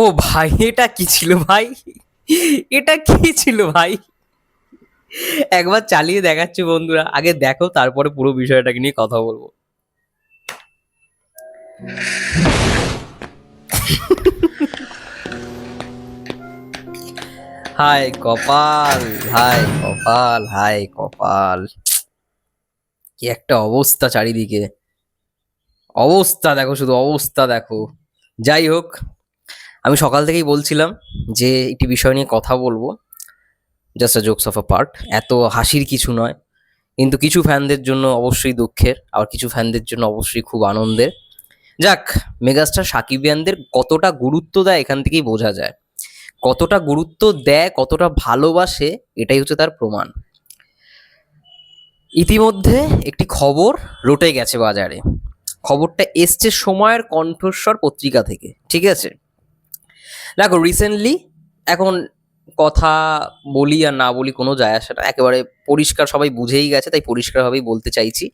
ও ভাই, এটা কি ছিল ভাই? এটা কি ছিল ভাই? একবার চালিয়ে দেখাচ্ছি বন্ধুরা, আগে দেখো তারপরে পুরো বিষয়টাকে নিয়ে কথা বলবো। হায় কপাল, হায় কপাল, হায় কপাল, কি একটা অবস্থা চারিদিকে। অবস্থা দেখো, শুধু অবস্থা দেখো। যাই হোক, আমি সকাল থেকেই বলছিলাম যে একটি বিষয় নিয়ে কথা বলবো। Just a jokes of a part. এত হাসির কিছু নয়, কিন্তু কিছু ফ্যানদের জন্য অবশ্যই দুঃখের, আবার কিছু ফ্যানদের জন্য অবশ্যই খুব আনন্দের। যাক, মেগাস্টার সাকিবিয়ানদের কতটা গুরুত্ব দেয় এখান থেকেই বোঝা যায়। কতটা গুরুত্ব দেয়, কতটা ভালোবাসে, এটাই হচ্ছে তার প্রমাণ। ইতিমধ্যে একটি খবর রটে গেছে বাজারে। খবরটা এসছে সময়ের কণ্ঠস্বর পত্রিকা থেকে, ঠিক আছে? দেখো রিসেন্টলি, এখন কথা বলি আর না বলি কোনো যায় আসে না, একেবারে পরিষ্কার সবাই বুঝেই গেছে, তাই পরিষ্কারভাবেই বলতে চাইছি।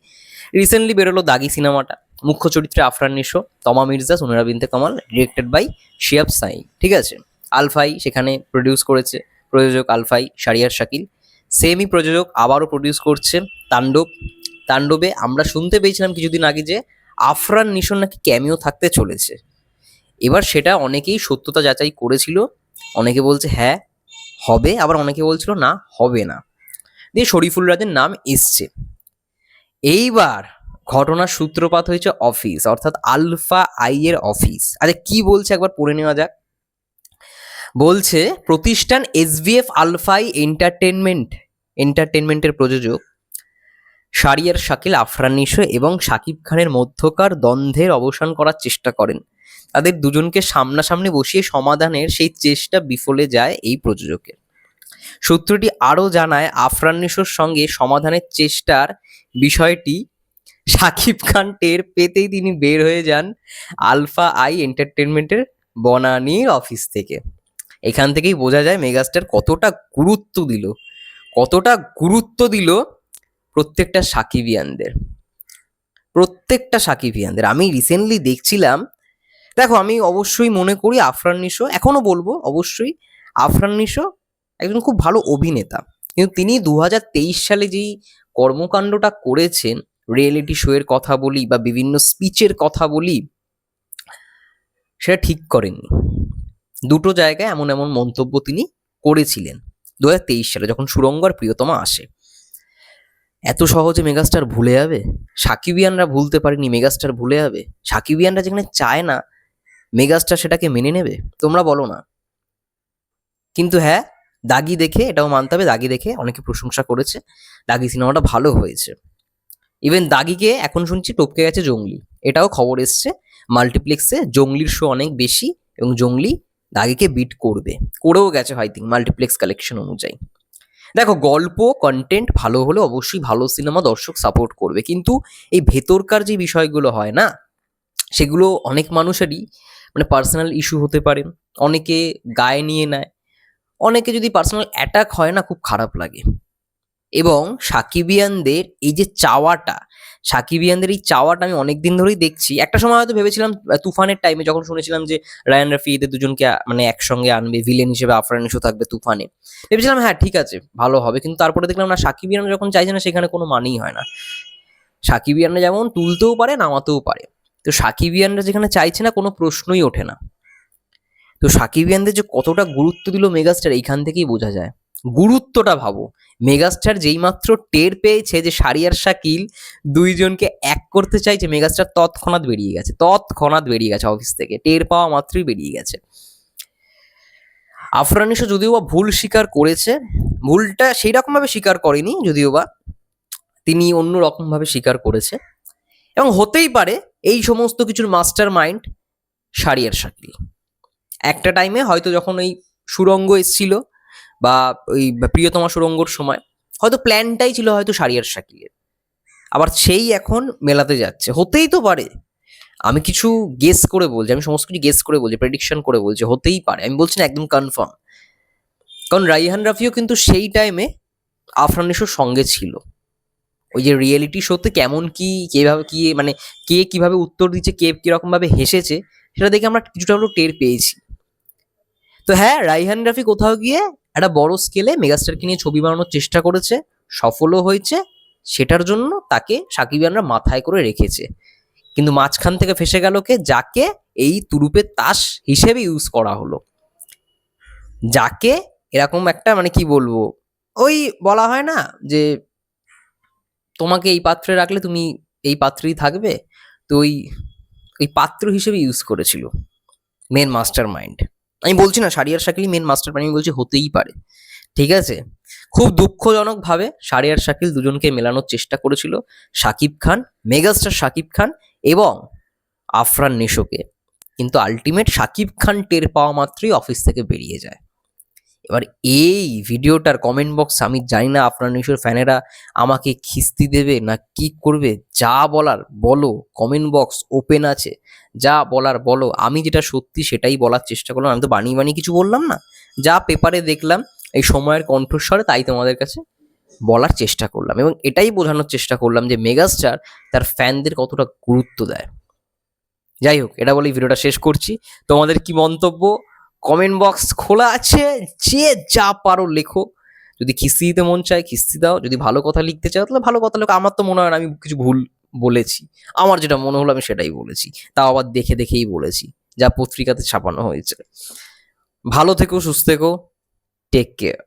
রিসেন্টলি বেরোলো দাগি সিনেমাটা। মুখ্য চরিত্রে আফরান নিশো, তমা মির্জা, সুনেরা বিনতে কামাল, ডিরেক্টেড বাই শিহাব সাই, ঠিক আছে? আলফাই সেখানে প্রডিউস করেছে, প্রযোজক আলফাই, শারিয়ার শাকিল। সেমই প্রযোজক আবারও প্রডিউস করছে তাণ্ডব। তাণ্ডবে আমরা শুনতে পেয়েছিলাম কিছুদিন আগে যে আফরান নিশোর নাকি ক্যামিও থাকতে চলেছে। এবার সেটা অনেকেই সত্যতা যাচাই করেছিল। অনেকে বলছে হ্যাঁ হবে, আবার অনেকে বলছিল না হবে না। দিয়ে শরীফুল রাজের নাম এসছে। এইবার ঘটনার সূত্রপাত হয়েছে অফিস, অর্থাৎ আলফা আই এর অফিস। আচ্ছা কি বলছে একবার পড়ে নেওয়া যাক। বলছে প্রতিষ্ঠান এসভিএফ আলফাই এন্টারটেনমেন্টের প্রযোজক শারিয়ার শাকিল, আফরান নিশো এবং শাকিব খানের মধ্যকার দ্বন্দ্বের অবসান করার চেষ্টা করেন। তাদের দুজনকে সামনাসামনি বসিয়ে সমাধানের সেই চেষ্টা বিফলে যায় এই প্রযোজকের। সূত্রটি আরও জানায় আফরান নিশোর সঙ্গে সমাধানের চেষ্টার বিষয়টি শাকিব খান টের পেতেই তিনি বের হয়ে যান আলফা আই এন্টারটেনমেন্টের বনানীর অফিস থেকে। এখান থেকেই বোঝা যায় মেগাস্টার কতটা গুরুত্ব দিল, কতটা গুরুত্ব দিল প্রত্যেকটা সাকিবিয়ানদের, প্রত্যেকটা সাকিবিয়ানদের। আমি রিসেন্টলি দেখছিলাম, দেখো আমি অবশ্যই মনে করি আফরান নিশো, এখনো বলবো অবশ্যই আফরান নিশো একজন খুব ভালো অভিনেতা। কিন্তু তিনি 2023 সালে যেই কর্মকাণ্ডটা করেছেন, রিয়েলিটি শো এর কথা বলি বা বিভিন্ন স্পিচের কথা বলি, সেটা ঠিক করেননি। দুটো জায়গায় এমন এমন মন্তব্য তিনি করেছিলেন 2023 সালে, যখন সুরঙ্গ আর প্রিয়তমা আসে। এত সহজে মেগাস্টার ভুলে যাবে? সাকিবিয়ানরা ভুলতে পারেনি, মেগাস্টার ভুলে যাবে? সাকিবিয়ানরা যেখানে চায় না মেগাস্টার সেটাকে মেনে নেবে? তোমরা বলো না। কিন্তু হ্যাঁ, দাগি দেখে এটাও মানতে হবে, দাগি দেখে অনেকে প্রশংসা করেছে, দাগি সিনেমাটা ভালো হয়েছে। ইভেন দাগিকে এখন শুনছি টপকে গেছে জঙ্গলি, এটাও খবর এসছে। মাল্টিপ্লেক্সে জঙ্গলির শো অনেক বেশি এবং জঙ্গলি দাগিকে বিট করবে, করেও গেছে আই থিঙ্ক মাল্টিপ্লেক্স কালেকশন অনুযায়ী। দেখো গল্প কন্টেন্ট ভালো হলে অবশ্যই ভালো সিনেমা দর্শক সাপোর্ট করবে, কিন্তু এই ভেতরকার যে বিষয়গুলো হয় না, সেগুলো অনেক মানুষেরই মানে পার্সোনাল ইস্যু হতে পারে, অনেকে গায়ে নিয়ে নেয়, অনেকে যদি পার্সোনাল অ্যাটাক হয় না, খুব খারাপ লাগে। এবং সাকিবিয়ানদের এই যে চাওয়াটা, সাকিবিয়ানদের এই চাওয়াটা আমি অনেকদিন ধরেই দেখছি। একটা সময় হয়তো ভেবেছিলাম তুফানের টাইমে যখন শুনেছিলাম যে রায়ান রাফি এদের দুজনকে মানে একসঙ্গে আনবে, ভিলেন হিসেবে আফরান নিশো থাকবে তুফানে, ভেবেছিলাম হ্যাঁ ঠিক আছে ভালো হবে। কিন্তু তারপরে দেখলাম না, সাকিবিয়ানরা যখন চাইছে না সেখানে কোনো মানেই হয় না। সাকিবিয়ানরা যেমন তুলতেও পারে নামাতেও পারে, তো সাকিবিয়ানরা যেখানে চাইছে না কোনো প্রশ্নই ওঠে না। তো সাকিবিয়ানদের যে কতটা গুরুত্ব দিল মেগাস্টার, এইখান থেকেই বোঝা যায়। গুরুত্বটা ভাবো, মেগাস্টার যেইমাত্র টের পেয়েছে যে শারিয়ার শাকিল দুইজনকে এক করতে চাইছে, মেগাস্টার তৎক্ষণাৎ বেরিয়ে গেছে, তৎক্ষণাৎ বেরিয়ে গেছে অফিস থেকে, টের পাওয়া মাত্রই বেরিয়ে গেছে। আফরান নিশো যদিও বা ভুল স্বীকার করেছে, ভুলটা সেই রকম ভাবে স্বীকার করেনি, যদিও বা তিনি অন্য রকম ভাবে স্বীকার করেছে। এবং হতেই পারে এই সমস্ত কিছুর মাস্টার মাইন্ড শারিয়ার শাকিল। একটা টাইমে হয়তো যখন ওই সুরঙ্গ এসছিল বা ওই প্রিয়তমা সুরঙ্গর সময়, হয়তো প্ল্যানটাই ছিল হয়তো শারিয়ার শাকিলের, আবার সেই এখন মেলাতে যাচ্ছে, হতেই তো পারে। আমি কিছু গেস করে বলছি, আমি সমস্ত কিছু গেস করে বলছি, প্রেডিকশন করে বলছি, হতেই পারে, আমি বলছি না একদম কনফার্ম। কারণ রাইহান রাফিও কিন্তু সেই টাইমে আফরান নিশোর সঙ্গে ছিল। ওই যে রিয়েলিটি শোতে কেমন কি কিভাবে কি মানে কে কিভাবে উত্তর দিচ্ছে, কে কিরকম ভাবে হেসেছে, সেটা দেখে আমরা কিছুটা হলেও টের পেয়েছি। তো হ্যাঁ, রাইহান রাফি কোথাও গিয়ে একটা বড় স্কেলে মেগাস্টারকে নিয়ে ছবি বানানোর চেষ্টা করেছে, সফলও হয়েছে। সেটার জন্য তাকে সাকিবিয়ানরা মাথায় করে রেখেছে। কিন্তু মাঝখান থেকে ফেসে গেল কে? যাকে এই তুরুপের তাস হিসেবে ইউজ করা হলো, যাকে এরকম একটা মানে কি বলবো, ওই বলা হয় না যে তোমাকে এই পাত্রে রাখলে তুমি এই পাত্রেই থাকবে, তো ওই ওই পাত্র হিসেবে ইউজ করেছিল মেন মাস্টার মাইন্ড। আমি বলছি না শারিয়ার শাকিলই মেন মাস্টার মাইন্ড, আমি বলছি হতেই পারে, ঠিক আছে। খুব দুঃখজনকভাবে শারিয়ার শাকিল দুজনকে মেলানোর চেষ্টা করেছিল, শাকিব খান, মেগাস্টার শাকিব খান এবং আফরান নিশোকে, কিন্তু আলটিমেট শাকিব খান টের পাওয়া মাত্রই অফিস থেকে বেরিয়ে যায়। এবার এই ভিডিওটার কমেন্ট বক্স আমি জানি না আফরান নিশোর ফ্যানেরা আমাকে খিস্তি দেবে না কি করবে, যা বলার বলো, কমেন্ট বক্স ওপেন আছে, যা বলার বলো। আমি যেটা সত্যি সেটাই বলার চেষ্টা করলাম, আমি তো বানিয়ে বানিয়ে কিছু বললাম না, যা পেপারে দেখলাম এই সময়ের কণ্ঠস্বরে তাই তোমাদের কাছে বলার চেষ্টা করলাম, এবং এটাই বোঝানোর চেষ্টা করলাম যে মেগাস্টার তার ফ্যানদের কতটা গুরুত্ব দেয়। যাই হোক, এটা বলেই ভিডিওটা শেষ করছি। তোমাদের কি মন্তব্য কমেন্ট বক্স খোলা আছে, যে যা পারো লেখো। যদি খিস্তি দিতে মন চায় খিস্তি দাও, যদি ভালো কথা লিখতে চাও তাহলে ভালো কথা লেখো। আমার তো মনে হয় না আমি কিছু ভুল বলেছি, আমার যেটা মনে হলো আমি সেটাই বলেছি, তাও আবার দেখে দেখেই বলেছি, যা পত্রিকাতে ছাপানো হয়েছে। ভালো থেকো, সুস্থ থেকো, টেক কেয়ার।